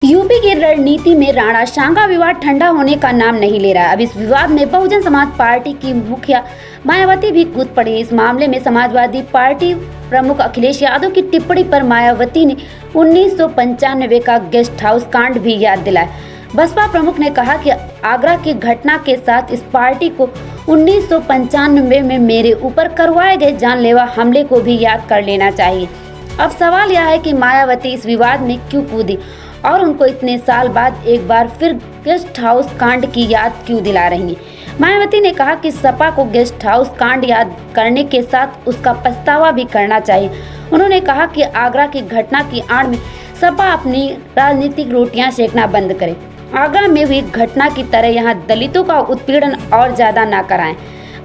UP की रणनीति में राणा सांगा विवाद ठंडा होने का नाम नहीं ले रहा है। अब इस विवाद में बहुजन समाज पार्टी की मुखिया मायावती भी कूद पड़ी। इस मामले में समाजवादी पार्टी प्रमुख अखिलेश यादव की टिप्पणी पर मायावती ने 1995 का गेस्ट हाउस कांड भी याद दिलाया। बसपा प्रमुख ने कहा कि आगरा की घटना के साथ इस पार्टी को 1995 में मेरे ऊपर करवाए गए जानलेवा हमले को भी याद कर लेना चाहिए। अब सवाल यह है कि मायावती इस विवाद में क्यों कूदी और उनको इतने साल बाद एक बार फिर गेस्ट हाउस कांड की याद क्यों दिला रही हैं। मायावती ने कहा कि सपा को गेस्ट हाउस कांड याद करने के साथ उसका पछतावा भी करना चाहिए। उन्होंने कहा कि आगरा की घटना की आड़ में सपा अपनी राजनीतिक रोटियां सेकना बंद करे। आगरा में हुई घटना की तरह यहाँ दलितों का उत्पीड़न और ज्यादा ना कराएं।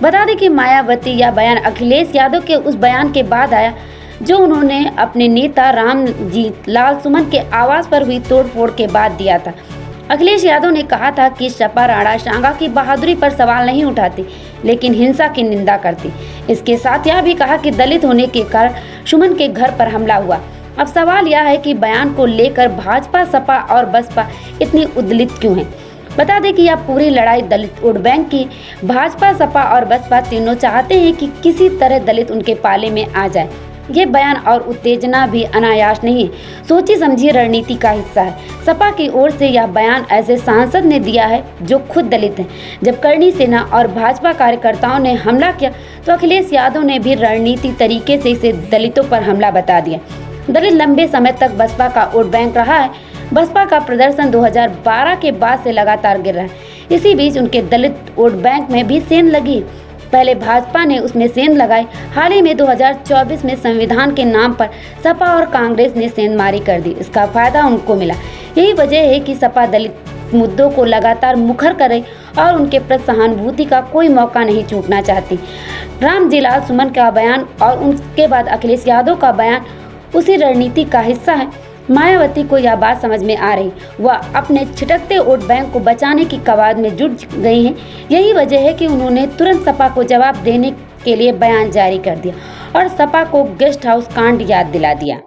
बता दें कि मायावती यह बयान अखिलेश यादव के उस बयान के बाद आया जो उन्होंने अपने नेता रामजीत लाल सुमन के आवास पर हुई तोड़फोड़ के बाद दिया था। अखिलेश यादव ने कहा था कि सपा राणा सांगा की बहादुरी पर सवाल नहीं उठाती, लेकिन हिंसा की निंदा करती। इसके साथ यह भी कहा कि दलित होने के कारण सुमन के घर पर हमला हुआ। अब सवाल यह है कि बयान को लेकर भाजपा, सपा और बसपा इतनी उद्विग्न क्यों है। बता दें कि यह पूरी लड़ाई दलित वोट बैंक की। भाजपा, सपा और बसपा तीनों चाहते हैं कि किसी तरह दलित उनके पाले में आ जाए। ये बयान और उत्तेजना भी अनायास नहीं है, सोची समझी रणनीति का हिस्सा है। सपा की ओर से यह बयान ऐसे सांसद ने दिया है जो खुद दलित हैं। जब करणी सेना और भाजपा कार्यकर्ताओं ने हमला किया तो अखिलेश यादव ने भी रणनीति तरीके से इसे दलितों पर हमला बता दिया। दलित लंबे समय तक बसपा का वोट बैंक रहा है। बसपा का प्रदर्शन 2012 के बाद से लगातार गिर रहा है। इसी बीच उनके दलित वोट बैंक में भी सेंध लगी। पहले भाजपा ने उसमें सेंध लगाई। हाल ही में 2024 में संविधान के नाम पर सपा और कांग्रेस ने सेंधमारी कर दी। इसका फायदा उनको मिला। यही वजह है कि सपा दलित मुद्दों को लगातार मुखर कर रही और उनके प्रति सहानुभूति का कोई मौका नहीं छूटना चाहती। रामजीलाल सुमन का बयान और उसके बाद अखिलेश यादव का बयान उसी रणनीति का हिस्सा है। मायावती को यह बात समझ में आ रही, वह अपने छिटकते वोट बैंक को बचाने की कवायद में जुट गई हैं। यही वजह है कि उन्होंने तुरंत सपा को जवाब देने के लिए बयान जारी कर दिया और सपा को गेस्ट हाउस कांड याद दिला दिया।